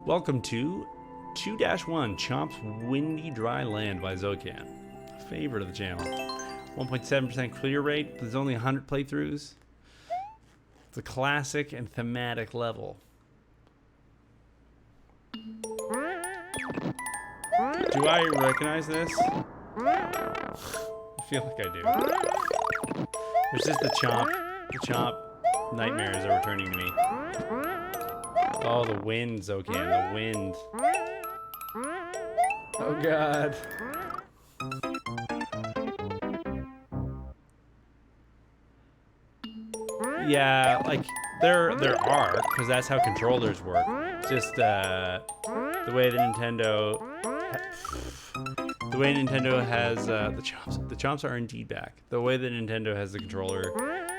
Welcome to 2-1 Chomp's Windy Dry Land by Zocan. Favorite of the channel. 1.7% clear rate. There's only 100 playthroughs. It's a classic and thematic level. Do I recognize this? I feel like I do. There's just the Chomp. The Chomp nightmares are returning to me. Oh, the wind, Zocan, the wind. Oh god. Yeah, like there are, because that's how controllers work. Just the way the Nintendo has the chomps are indeed back. The way that Nintendo has the controller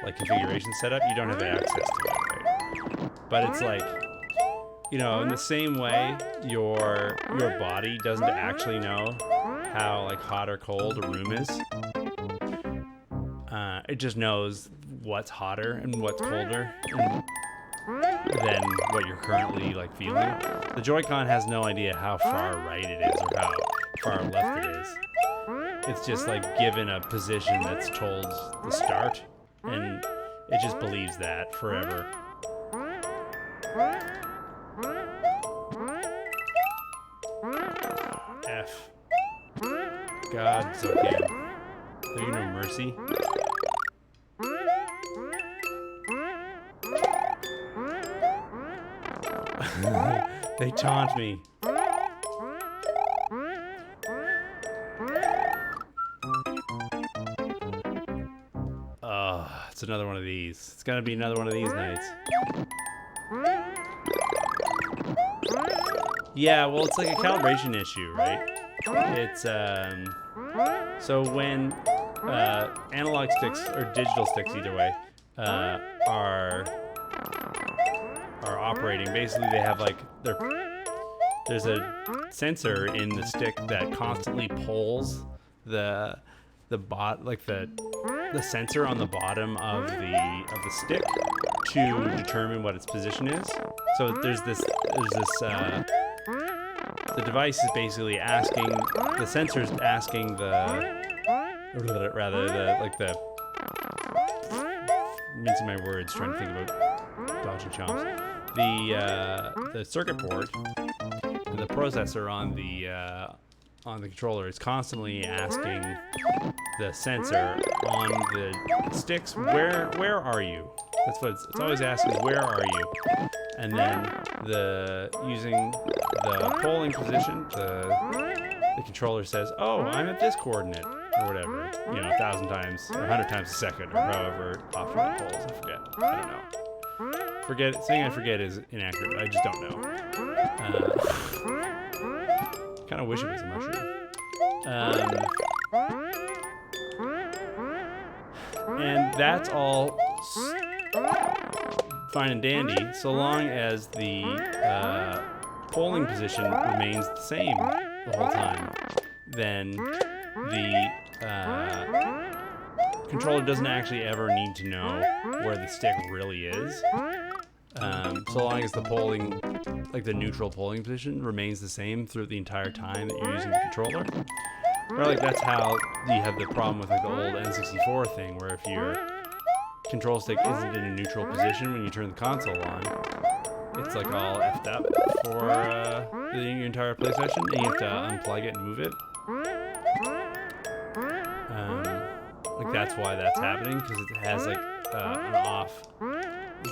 like configuration set up, you don't have access to it, right? But it's like, you know, in the same way your body doesn't actually know how like hot or cold a room is. It just knows what's hotter and what's colder than what you're currently like feeling. The Joy-Con has no idea how far right it is or how far left it is. It's just like given a position that's told the start, and it just believes that forever. F. God, Zocan. Have you no mercy? They taunt me. Oh, it's another one of these. It's gonna be another one of these nights. Yeah, well, it's like a calibration issue, right? It's so when analog sticks or digital sticks, either way, are operating, basically they have like there's a sensor in the stick that constantly pulls the sensor on the bottom of the stick to determine what its position is. So there's this the device is basically asking, the sensor's asking mincing my words, trying to think about dodging chomps. The circuit board and the processor on the controller is constantly asking the sensor on the sticks, where are you? That's what it's always asking, where are you? And then using the polling position, the controller says, oh, I'm at this coordinate, or whatever, you know, 1,000 times or 100 times a second, or however often it polls. I forget. I don't know. Saying I forget is inaccurate. I just don't know. Kind of wish it was a mushroom. And that's all fine and dandy, so long as the polling position remains the same the whole time. Then the controller doesn't actually ever need to know where the stick really is. So long as the polling, like the neutral polling position, remains the same through the entire time that you're using the controller. Or like that's how you have the problem with like the old N64 thing, where if your control stick isn't in a neutral position when you turn the console on, it's like all effed up for your entire play session, and you have to unplug it and move it. Like that's why that's happening, because it has like an off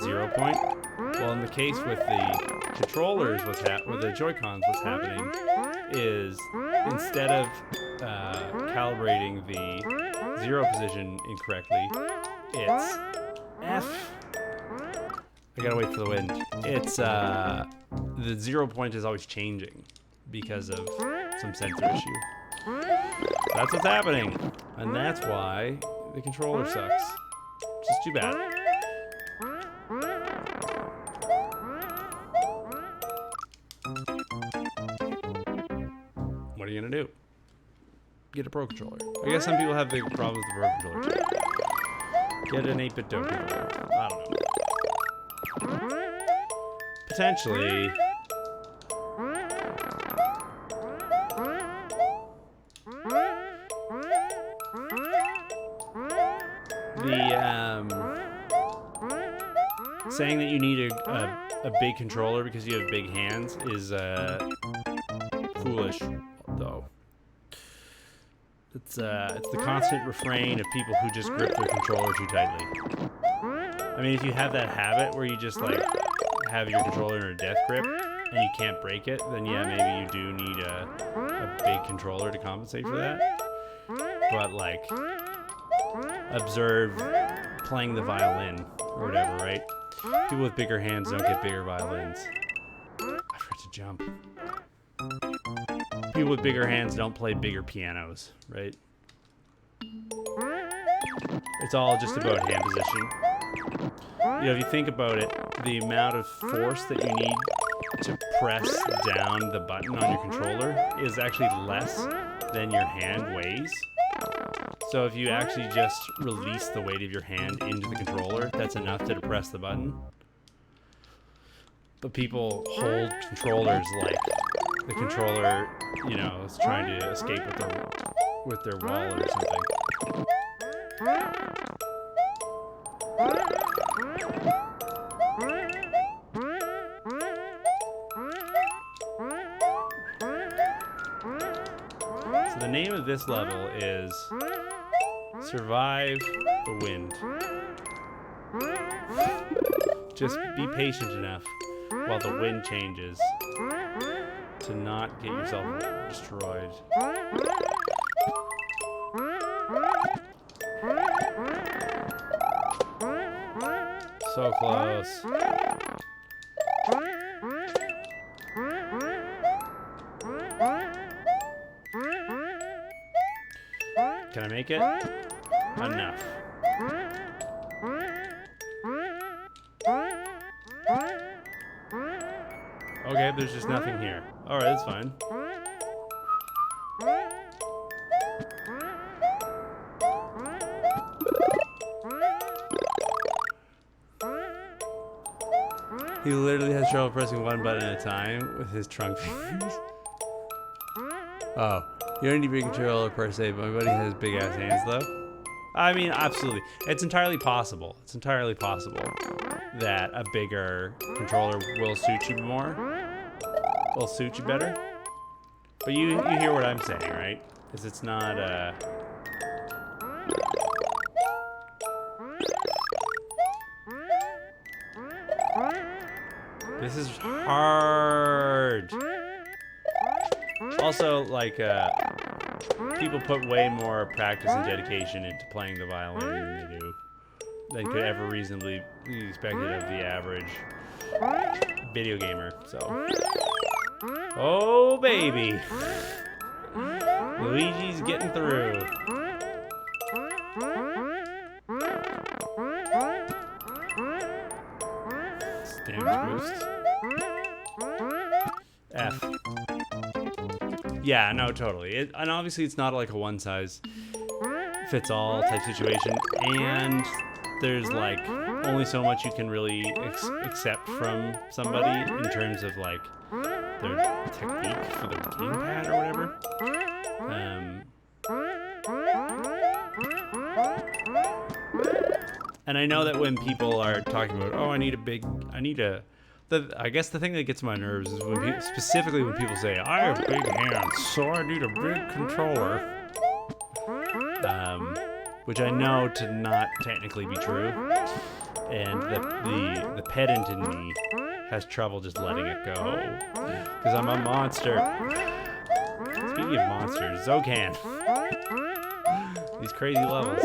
0 point. Well, in the case with the controllers, with the Joy-Cons, what's happening is instead of calibrating the 0 position incorrectly, it's F. I gotta wait for the wind. It's the 0 point is always changing because of some sensor issue. That's what's happening, and that's why the controller sucks. Which is too bad. What are you gonna do? Get a Pro controller. I guess some people have big problems with the Pro controller too. Get an 8-bit dope controller. I don't know. Potentially. saying that you need a big controller because you have big hands is foolish, though. It's the constant refrain of people who just grip their controller too tightly. I mean, if you have that habit where you just like have your controller in a death grip and you can't break it, then yeah, maybe you do need a big controller to compensate for that. But like, observe playing the violin or whatever, right? People with bigger hands don't get bigger violins. I forgot to jump. People with bigger hands don't play bigger pianos, right? It's all just about hand position. You know, if you think about it, the amount of force that you need to press down the button on your controller is actually less than your hand weighs. So if you actually just release the weight of your hand into the controller, that's enough to depress the button. But people hold controllers like the controller, you know, is trying to escape with their wallet or something. So the name of this level is Survive the Wind. Just be patient enough while the wind changes to not get yourself destroyed. So close. Can I make it? Enough. Okay, there's just nothing here. Alright, that's fine. He literally has trouble pressing one button at a time with his trunk fingers. Oh, you don't need a big controller per se, but my buddy has big ass hands though. I mean, absolutely. It's entirely possible. It's entirely possible that a bigger controller will suit you more. Will suit you better. But you hear what I'm saying, right? Because it's not This is hard. Also, like, people put way more practice and dedication into playing the violin than they do. Than could ever reasonably be expected of the average video gamer, so. Oh, baby. Luigi's getting through. Damage boost. F. Yeah, no, totally. And obviously it's not like a one-size-fits-all type situation, and there's like only so much you can really accept from somebody in terms of like their technique for the gamepad or whatever. And I know that when people are talking about, oh, I guess the thing that gets my nerves is when people, specifically when people say, I have big hands, so I need a big controller. Which I know to not technically be true. And the pedant in me has trouble just letting it go. Because I'm a monster. Speaking of monsters, Zokan. These crazy levels.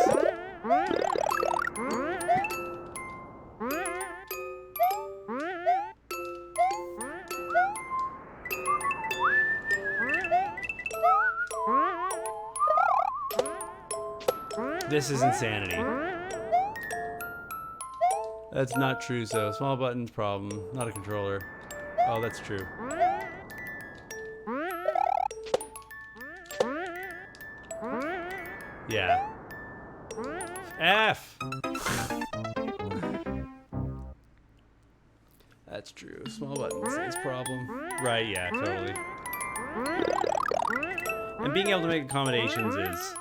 This is insanity. That's not true, so small buttons problem, not a controller. Oh, that's true. Yeah. F! That's true. Small buttons is problem. Right, yeah, totally. And being able to make accommodations is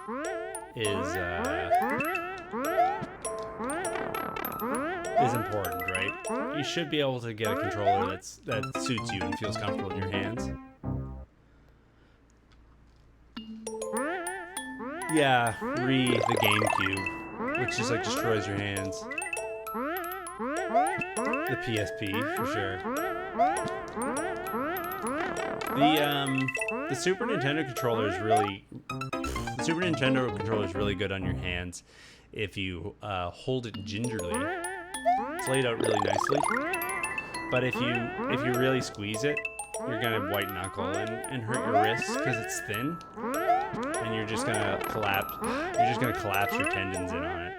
important, right? you should be able to get a controller that suits you and feels comfortable in your hands. Yeah, the GameCube, which just like destroys your hands. The PSP for sure. The Super Nintendo controller is really good on your hands if you hold it gingerly. It's laid out really nicely. But if you really squeeze it, you're gonna white knuckle and hurt your wrists because it's thin, and you're just gonna collapse. You're just gonna collapse your tendons in on it.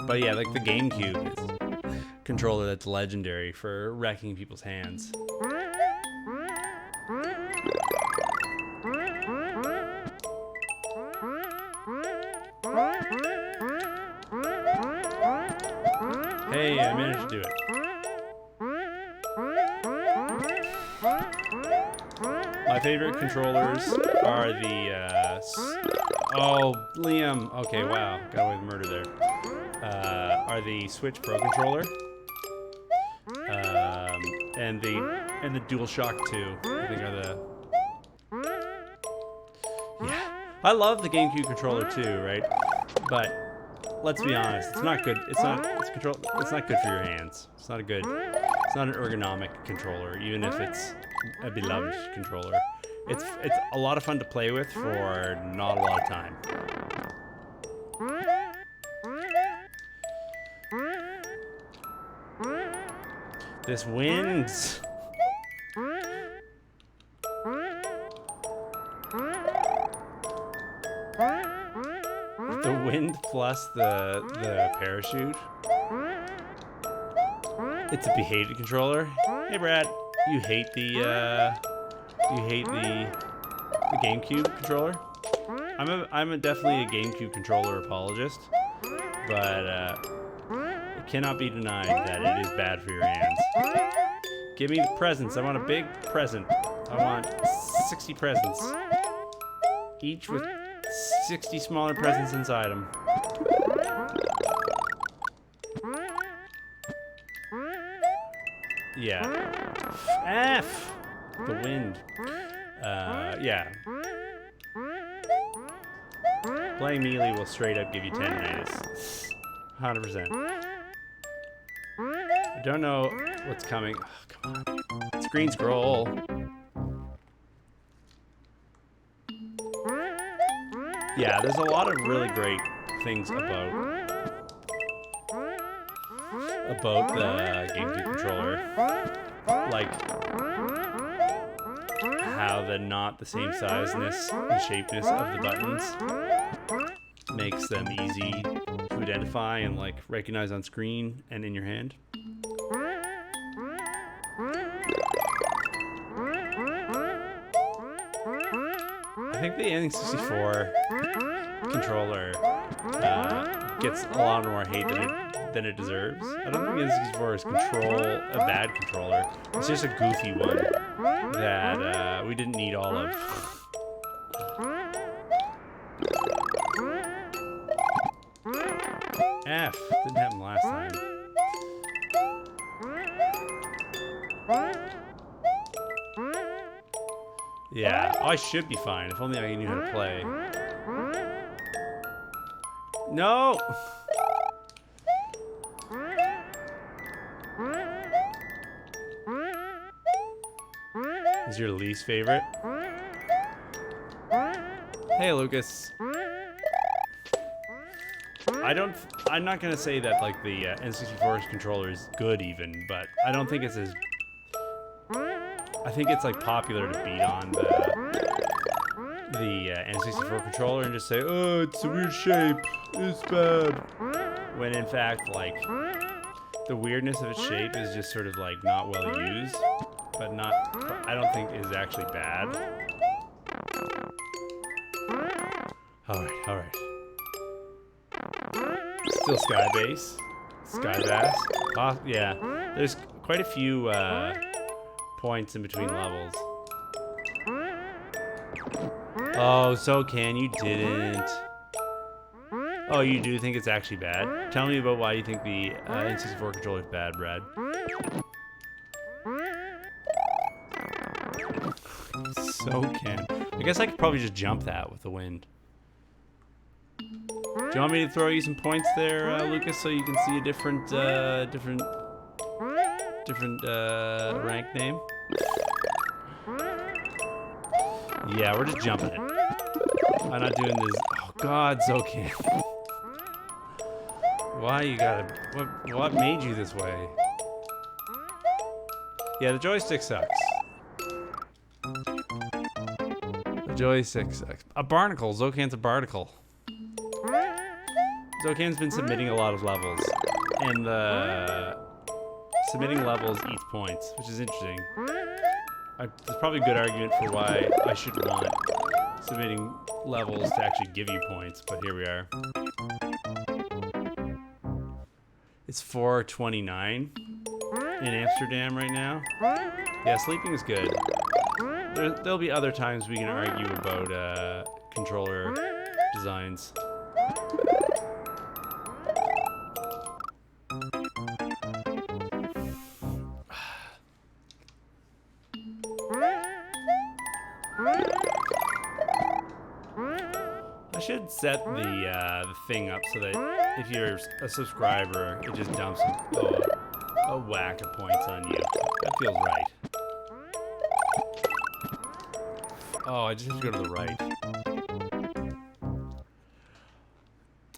But yeah, like the GameCube is a controller that's legendary for wrecking people's hands. Hey, I managed to do it. My favorite controllers are the, oh, Liam. Okay, wow. Got away with murder there. Are the Switch Pro controller. And the DualShock 2, I think are the... Yeah. I love the GameCube controller too, right? But let's be honest, it's not good. It's not good for your hands. It's not an ergonomic controller, even if it's a beloved controller. It's a lot of fun to play with for not a lot of time. This wins. The wind plus the parachute. It's a behavior controller. Hey Brad, you hate the GameCube controller? I'm definitely a GameCube controller apologist, but it cannot be denied that it is bad for your hands. Give me the presents. I want a big present. I want 60 presents, each with 60 smaller presents inside them. Yeah. F. The wind. Yeah. Playing Melee will straight up give you tendinitis. 100%. I don't know what's coming. Oh, come on. Screen scroll. Yeah, there's a lot of really great things about the GameCube controller. Like how the not the same sizeness and shapeness of the buttons makes them easy to identify and like recognize on screen and in your hand. I think the N64 controller gets a lot more hate than it deserves. I don't think the N64 is a bad controller. It's just a goofy one that we didn't need all of. F. Didn't happen last time. Yeah, I should be fine if only I knew how to play. No! Is your least favorite? Hey, Lucas. I'm not gonna say that like the N64's controller is good even, but I don't think it's as... I think it's like popular to beat on the N64 controller and just say, oh, it's a weird shape, it's bad. When in fact, like, the weirdness of its shape is just sort of like not well used, but not, I don't think is actually bad. Alright. Still Skybase. Skybass. Yeah, there's quite a few points in between levels. Oh, so you didn't. Oh, you do think it's actually bad? Tell me about why you think the N64 controller is bad, Brad. So can. I guess I could probably just jump that with the wind. Do you want me to throw you some points there, Lucas, so you can see a different rank name? Yeah, we're just jumping it. I'm not doing this. Oh God, Zokan. Why you gotta? What made you this way? Yeah, the joystick sucks. The joystick sucks. A barnacle. Zokan's a barnacle. Zokan's been submitting a lot of levels, and the submitting levels eats points, which is interesting. There's probably a good argument for why I should want submitting levels to actually give you points, but here we are. It's 4:29 in Amsterdam right now. Yeah, sleeping is good. There'll be other times we can argue about controller designs. I should set the thing up so that if you're a subscriber, it just dumps a whack of points on you. That feels right. Oh, I just have to go to the right.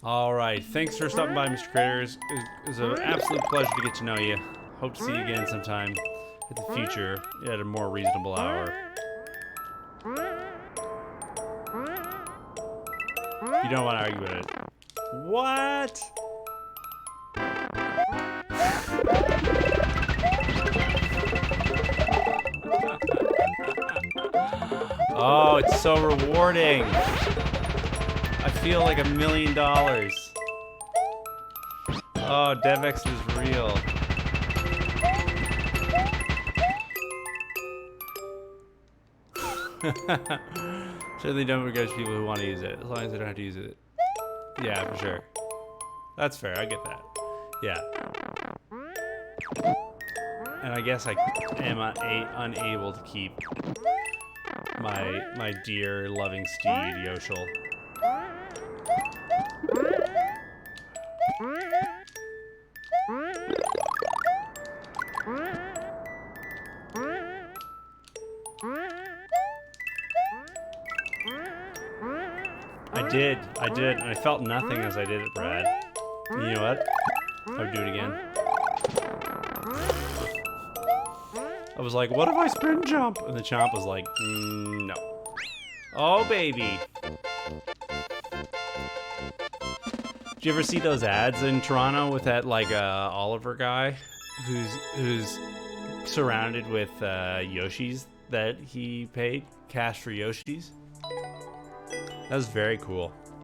All right, thanks for stopping by, Mr. Critters. It was an absolute pleasure to get to know you. Hope to see you again sometime in the future at a more reasonable hour. You don't want to argue with it. What? Oh, it's so rewarding. I feel like $1 million. Oh, DevX is real. Certainly don't begrudge people who want to use it, as long as they don't have to use it. Yeah, for sure. That's fair, I get that. Yeah. And I guess I am unable to keep my dear loving steed, Yoshel. I did, and I felt nothing as I did it, Brad. And you know what? I would do it again. I was like, what if I sprint jump? And the Chomp was like, no. Oh, baby. Did you ever see those ads in Toronto with that, like, Oliver guy who's surrounded with Yoshis that he paid cash for Yoshis? That was very cool.